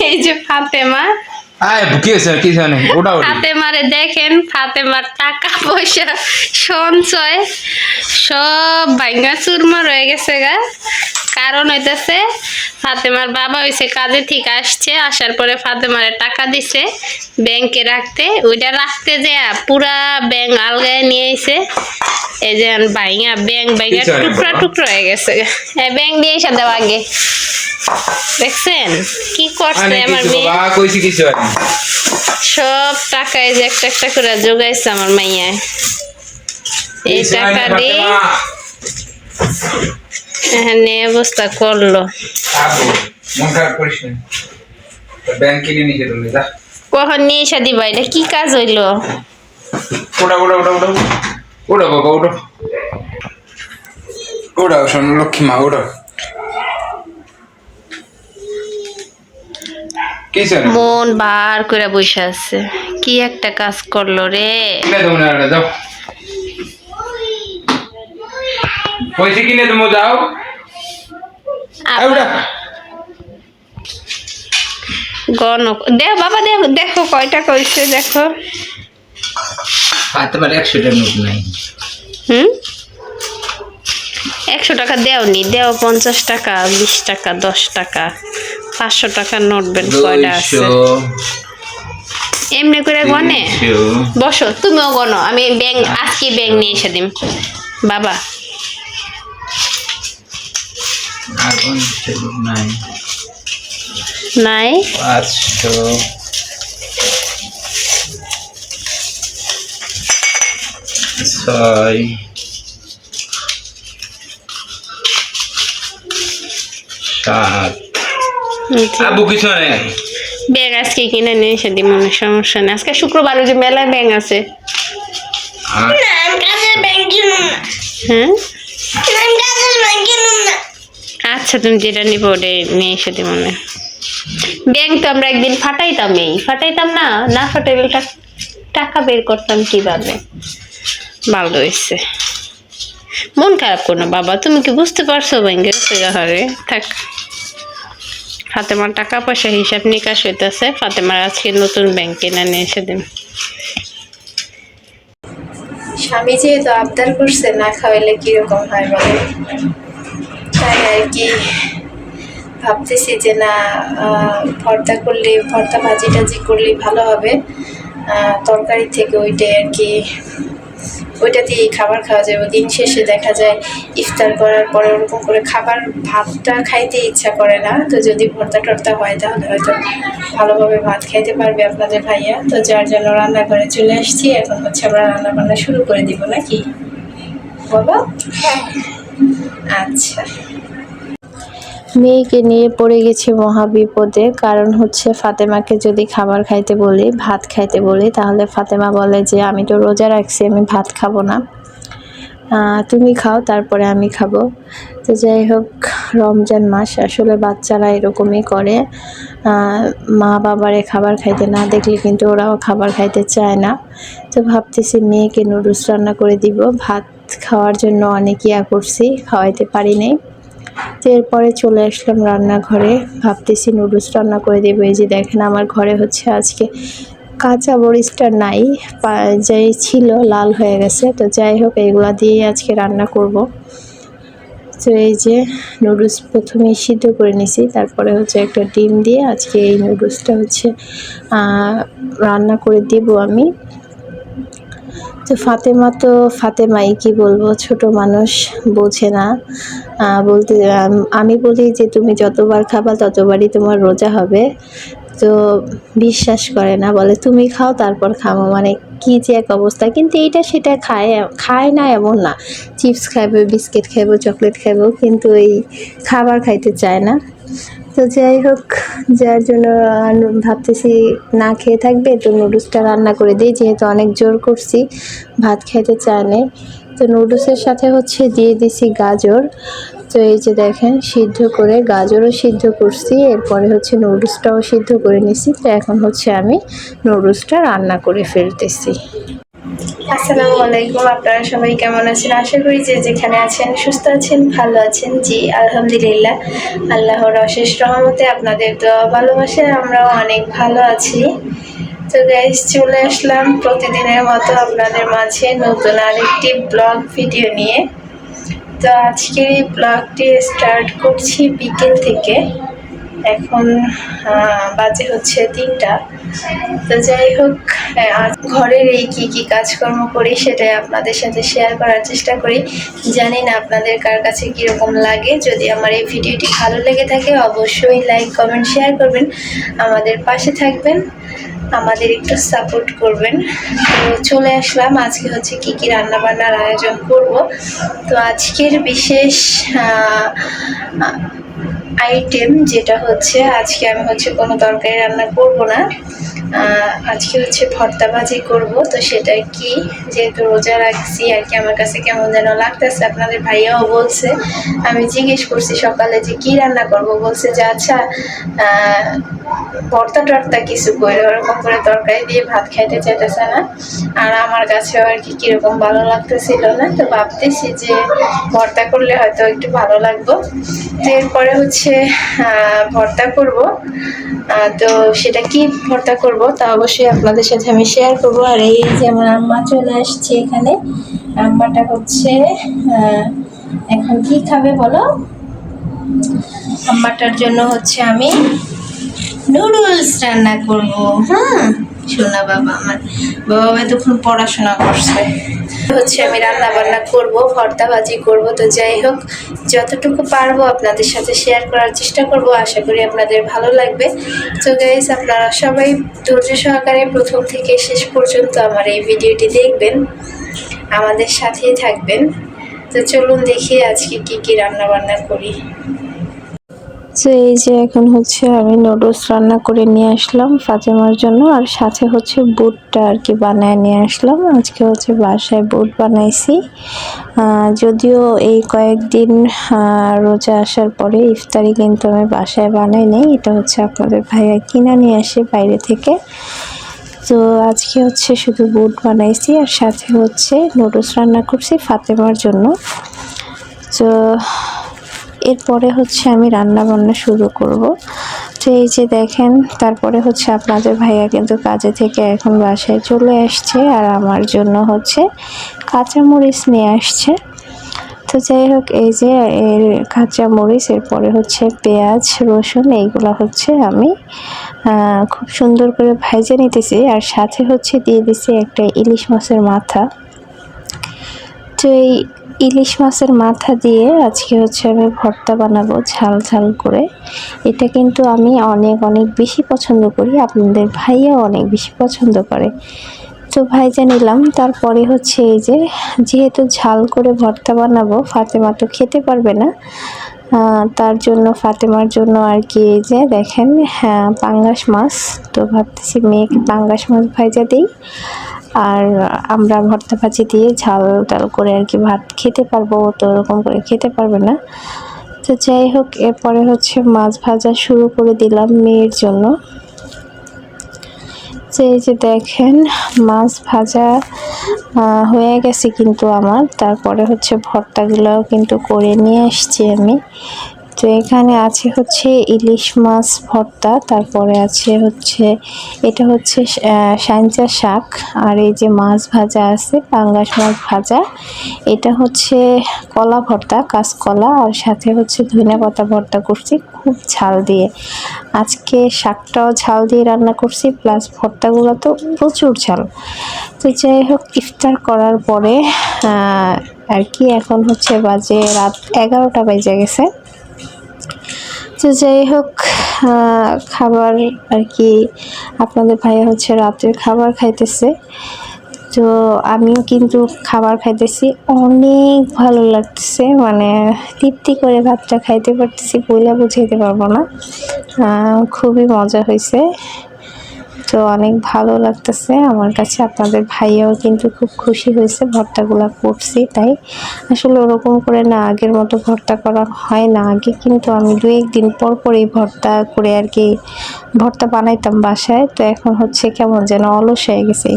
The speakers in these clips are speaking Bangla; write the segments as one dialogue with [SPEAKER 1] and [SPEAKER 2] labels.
[SPEAKER 1] এই যে ফাতেমা, ফাতেমারে দেখেন, ফাতেমার টাকা পয়সা সঞ্চয় সব ভাঙা চুরমার হয়ে গেছে গা। কারণ হইতেছে ফাতেমার বাবা হইছে কাজে থেকে আসছে, আসার পরে ফাতেমারে টাকা দিছে ব্যাংকে রাখতে, ওইটা রাখতে যে পুরা ব্যাংক আলগায় নিয়ে আইছে। এই যে ভাইঙা ব্যাংক ভাইঙা টুকরা টুকরা হয়ে গেছে। ব্যাংক দিয়ে এসে দেওয়া আগে দেখছেন কি করছে আমার মেয়ে, সব টাকা এই যে একটা একটা করে জোগাইছে আমার মাইয়া। এই টাকা দিয়ে এখানে অবস্থা করলো। কখন নিয়ে এসে দিবা, এটা কি কাজ হইলো?
[SPEAKER 2] লক্ষ্মী মা ওটা
[SPEAKER 1] মন বার করে বসে আছে, কি একটা কাজ করলো রে।
[SPEAKER 2] পয়সা কিনে তুমি যাও
[SPEAKER 1] গণ দেখ বাবা, দেখো কয়টা কইছে দেখো।
[SPEAKER 2] 100 টাকা নোট নাই।
[SPEAKER 1] 100 টাকা দেওনি, দেও 50 টাকা, 20 টাকা, 10 টাকা, 500 টাকার নোট বের কয়টা আছে এমনি করে গনে। বসো তুমিও গনো, আমি ব্যাংক আজকে ব্যাংক নিয়ে এসে দিম বাবা। নাই
[SPEAKER 2] 500 6 7 আবু কিছু নেই।
[SPEAKER 1] ব্যাগ আজকে কিনে নিয়ে এসে দিই, মনে সমস্যা নেই। আজকে শুক্রবার, যে মেলায় ব্যাংক আছে। হ্যাঁ আচ্ছা, তুমি যেটা নিবো ওটা নিয়ে এসে দিই মনে। ব্যাংক তো আমরা একদিন ফাটাইতাম না, না ফাটাইলে টাকা বের করতাম কিভাবে। ভালো হয়েছে, মন খারাপ করো না বাবা, তুমি কি বুঝতে পারছো ব্যাংকের হারে থাক। ফাতেমার টাকা পয়সা হিসাব নিকাশ হইতেছে, ফাতেমার আজকে নতুন ব্যাংক কিনে নিয়ে এসে দিন।
[SPEAKER 3] স্বামী যেহেতু আবদার করছে, না খাওয়াইলে কিরকম হয় বলে, তাই আর কি ভাবতেছি যে না ভর্তা ভাজি টাজি করলে ভালো হবে তরকারি থেকে, ওইটাই আর কি, ওইটা দিয়ে খাবার খাওয়া যাবে। দিন শেষে দেখা যায় ইফতার করার পরে ওরকম করে ভাতটা খাইতে ইচ্ছা করে না, তো যদি ভর্তা টর্তা হয় তাহলে হয়তো ভালোভাবে ভাত খাইতে পারবে আপনাদের ভাইয়া। তো যার জন্য রান্নাঘরে চলে আসছি, এখন হচ্ছে আমরা রান্না বান্না শুরু করে দিব নাকি বাবা? আচ্ছা, মেয়েকে নিয়ে পড়ে গেছি মহাবিপদে। কারণ হচ্ছে ফাতেমাকে যদি খাবার খাইতে বলি, ভাত খাইতে বলি, তাহলে ফাতেমা বলে যে আমি তো রোজা রাখছি, আমি ভাত খাবো না, তুমি খাও তারপরে আমি খাবো। তো যাই হোক, রমজান মাস, আসলে বাচ্চারা এরকমই করে, মা বাবারে খাবার খাইতে না দেখলে কিন্তু ওরাও খাবার খাইতে চায় না। তো ভাবতেছি মেয়েকে নুডলস রান্না করে দিব, ভাত খাওয়ার জন্য অনেক ইয়া করছি, খাওয়াইতে পারি নাই। তো এরপরে চলে আসলাম রান্নাঘরে, ভাবতেছি নুডলস রান্না করে দেবো। এই যে দেখেন আমার ঘরে হচ্ছে আজকে কাঁচা মরিচটা নাই, যাই ছিল লাল হয়ে গেছে। তো যাই হোক, এইগুলা দিয়ে আজকে রান্না করব। তো এই যে নুডলস প্রথমে সিদ্ধ করে নিছি, তারপরে হচ্ছে একটা ডিম দিয়ে আজকে এই নুডলসটা হচ্ছে রান্না করে দিব আমি। তো ফাতেমাই কি বলবো, ছোট মানুষ, বোঝে না। বলতে আমি বলি যে তুমি যতবার খাবা ততবারই তোমার রোজা হবে, তো বিশ্বাস করে না, বলে তুমি খাও তারপর খাবো। মানে কি যে এক অবস্থা। কিন্তু এইটা সেটা খায় না এমন না, চিপস খাইবো, বিস্কিট খাইবো, চকলেট খাইবো, কিন্তু এই খাবার খাইতে চায় না। তো যাই হোক, যার জন্য ভাবতেছি না খেয়ে থাকবে, তো নুডলসটা রান্না করে দিই, যেহেতু অনেক জোর করছি, ভাত খাইতে চায় না। তো নুডলসের সাথে হচ্ছে দিয়ে দিছি গাজর। তো এই যে দেখেন, সিদ্ধ করে গাজরও সিদ্ধ করছি, এরপরে হচ্ছে নুডলসটাও সিদ্ধ করে নিছি। তো এখন হচ্ছে আমি নুডলসটা রান্না করে ফেলতেছি। আসসালামু আলাইকুম, আপনারা সবাই কেমন আছেন? আশা করি যে যেখানে আছেন সুস্থ আছেন, ভালো আছেন। জি আলহামদুলিল্লাহ, আল্লাহর অশেষ রহমতে আপনাদের দোয়া ভালোবাসায় আমরাও অনেক ভালো আছি। তো গাইস, চলে আসলাম প্রতিদিনের মতো আপনাদের মাঝে নতুন আরেকটি ব্লগ ভিডিও নিয়ে। তো আজকের এই ব্লগটি স্টার্ট করছি বিকেল থেকে। এখন বাজে হচ্ছে 3টা। তো যাই হোক, আজ ঘরের এই কি কাজকর্ম করি সেটাই আপনাদের সাথে শেয়ার করার চেষ্টা করি। জানি না আপনাদের কার কাছে কীরকম লাগে। যদি আমার এই ভিডিওটি ভালো লেগে থাকে অবশ্যই লাইক কমেন্ট শেয়ার করবেন, আমাদের পাশে থাকবেন, আমাদের একটু সাপোর্ট করবেন। তো চলে আসলাম, আজকে হচ্ছে কি রান্না বান্নার আয়োজন করব। তো আজকের বিশেষ আইটেম যেটা হচ্ছে, আজকে আমি হচ্ছে কোনো তরকারি রান্না করব না, আজকে হচ্ছে ভর্তা ভাজি করব। তো সেটা কি, যেহেতু রোজা রাখছি আর কি, আমার কাছে কেমন যেন লাগতেছে। আপনাদের ভাইয়াও বলছে, আমি জিজ্ঞেস করছি সকালে যে কি রান্না করব, বলছে যে আচ্ছা ভর্তা টর্তা কিছু করে, ওরকম করে তরকারি দিয়ে ভাত খাইতে চাইতেছে না। আর আমার কাছেও আর কি কিরকম ভালো লাগতেছিল না। তো ভাবতেছি যে ভর্তা করলে হয়তো একটু ভালো লাগবে। তো এরপরে হচ্ছে ভর্তা করব। তো সেটা কি ভর্তা করব তা অবশ্যই আপনাদের সাথে আমি শেয়ার করব। আর এই যে আমার আম্মা চলে আসছে এখানে। আম্মাটা হচ্ছে এখন কি খাবে বলো? আম্মাটার জন্য হচ্ছে আমি নুডলস রান্না করব। হ্যাঁ শোনা বাবা, আমার বাবা এতক্ষণ পড়াশোনা করছে। হচ্ছে আমি রান্না বান্না করব, ভর্তা ভাজি করব। তো যাই হোক, যতটুকু পারবো আপনাদের সাথে শেয়ার করার চেষ্টা করব, আশা করি আপনাদের ভালো লাগবে। তো গাইস, আপনারা সবাই ধৈর্য সহকারে প্রথম থেকে শেষ পর্যন্ত আমার এই ভিডিওটি দেখবেন, আমাদের সাথেই থাকবেন। তো চলুন দেখি আজকে কি রান্না বান্না করি। তো এই যে এখন হচ্ছে আমি নুডলস রান্না করে নিয়ে আসলাম ফাতেমার জন্য, আর সাথে হচ্ছে বুটটা আর কি বানায় নিয়ে আসলাম। আজকে হচ্ছে বাসায় বুট বানাইছি। যদিও এই কয়েকদিন রোজা আসার পরে ইফতারি কিন্তু আমি বাসায় বানাই নাই, এটা হচ্ছে আপনাদের ভাইয়া কিনা নিয়ে আসে বাইরে থেকে। তো আজকে হচ্ছে শুধু বুট বানাইছি, আর সাথে হচ্ছে নুডলস রান্না করছি ফাতেমার জন্য। তো এরপরে হচ্ছে আমি রান্না বান্না শুরু করব। তো এই যে দেখেন, তারপরে হচ্ছে আপনাদের ভাইয়া কিন্তু কাজে থেকে এখন বাসায় চলে আসছে, আর আমার জন্য হচ্ছে কাঁচামরিচ নিয়ে আসছে। তো যাই হোক, এই যে এর কাঁচামরিচ, এরপরে হচ্ছে পেঁয়াজ রসুন, এইগুলো হচ্ছে আমি খুব সুন্দর করে ভেজে নিতেছি। আর সাথে হচ্ছে দিয়ে দিছি একটা ইলিশ মাছের মাথা। তো এই ইলিশ মাছের মাথা দিয়ে আজকে হচ্ছে আমি ভর্তা বানাবো ঝাল ঝাল করে। এটা কিন্তু আমি অনেক বেশি পছন্দ করি, আপনাদের ভাইয়া অনেক বেশি পছন্দ করে। তো ভাইজা নিলাম। তারপরে হচ্ছে এই যে, যেহেতু ঝাল করে ভর্তা বানাবো, ফাতেমা তো খেতে পারবে না, তার জন্য ফাতেমার জন্য আর কি এই যে দেখেন, হ্যাঁ পাঙ্গাস মাছ। তো ভাবতেছি মেয়েকে পাঙ্গাস মাছ ভাইজা দিই, আর আমরা ভর্তা ভাজি দিয়ে ঝাল টাল করে আর কি ভাত খেতে পারবো, তো ওরকম করে খেতে পারবে না। তো যাই হোক, এরপরে হচ্ছে মাছ ভাজা শুরু করে দিলাম মেয়ের জন্য। তো এই যে দেখেন, মাছ ভাজা হয়ে গেছে কিন্তু আমার। তারপরে হচ্ছে ভর্তাগুলোও কিন্তু করে নিয়ে আসছি আমি। তো এখানে আছে হচ্ছে ইলিশ মাছ ভর্তা, তারপরে আছে হচ্ছে এটা হচ্ছে সাইঞ্চা শাক, আর এই যে মাছ ভাজা আছে পাঙ্গাস মাছ ভাজা, এটা হচ্ছে কলা ভর্তা, কাঁচকলা, আর সাথে হচ্ছে ধনেপাতা ভর্তা করছি খুব ঝাল দিয়ে। আজকে শাকটাও ঝাল দিয়ে রান্না করছি, প্লাস ভর্তাগুলো তো প্রচুর ঝাল। তো যাই হোক, ইফতার করার পরে আর কি এখন হচ্ছে বাজে রাত 11টা বেজে গেছে। তো যাই হোক, খাবার আর কি আপনাদের ভাইয়া হচ্ছে রাতের খাবার খাইতেছে। তো আমিও কিন্তু খাবার খাইতেছি, অনেক ভালো লাগতেছে, মানে তৃপ্তি করে ভাতটা খাইতে পারতেছি, বইলা বুঝাইতে পারবো না। খুবই মজা হয়েছে, তো অনেক ভালো লাগতেছে আমার কাছে। আপনাদের ভাইয়াও কিন্তু খুব খুশি হয়েছে ভর্তাগুলো করছি তাই। আসলে ওরকম করে না আগের মতো ভর্তা করা হয় না। আগে কিন্তু আমি 2-1 দিন পর এই ভর্তা করে আর কি ভর্তা বানাইতাম বাসায়। তো এখন হচ্ছে কেমন যেন অলস হয়ে গেছে।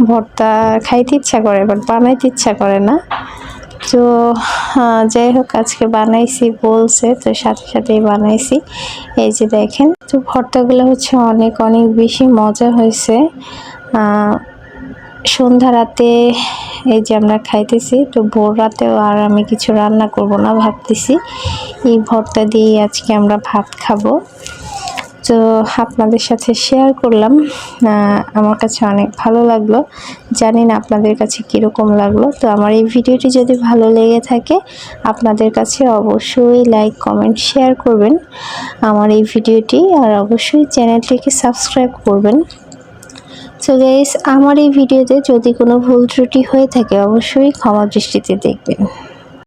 [SPEAKER 3] ভর্তা খাইতে ইচ্ছা করে বাট বানাইতে ইচ্ছা করে না। তো যাই হোক আজকে বানাইছি বলছে, তো সাথে সাথেই বানাইছি। এই যে দেখেন, তো ভর্তাগুলো হচ্ছে অনেক অনেক বেশি মজা হয়েছে। সন্ধ্যা রাতে এই যে আমরা খাইতেছি, তো ভোর রাতেও আর আমি কিছু রান্না করব না, ভাবতেছি এই ভর্তা দিয়ে আজকে আমরা ভাত খাবো। তো আপনাদের সাথে শেয়ার করলাম, আমার কাছে অনেক ভালো লাগলো। জানি না আপনাদের কাছে কীরকম লাগলো। তো আমার এই ভিডিওটি যদি ভালো লেগে থাকে আপনাদের কাছে অবশ্যই লাইক কমেন্ট শেয়ার করবেন আমার এই ভিডিওটি, আর অবশ্যই চ্যানেলটিকে সাবস্ক্রাইব করবেন। সো গাইস, আমার এই ভিডিওতে যদি কোনো ভুল ত্রুটি হয়ে থাকে অবশ্যই ক্ষমা দৃষ্টিতে দেখবেন।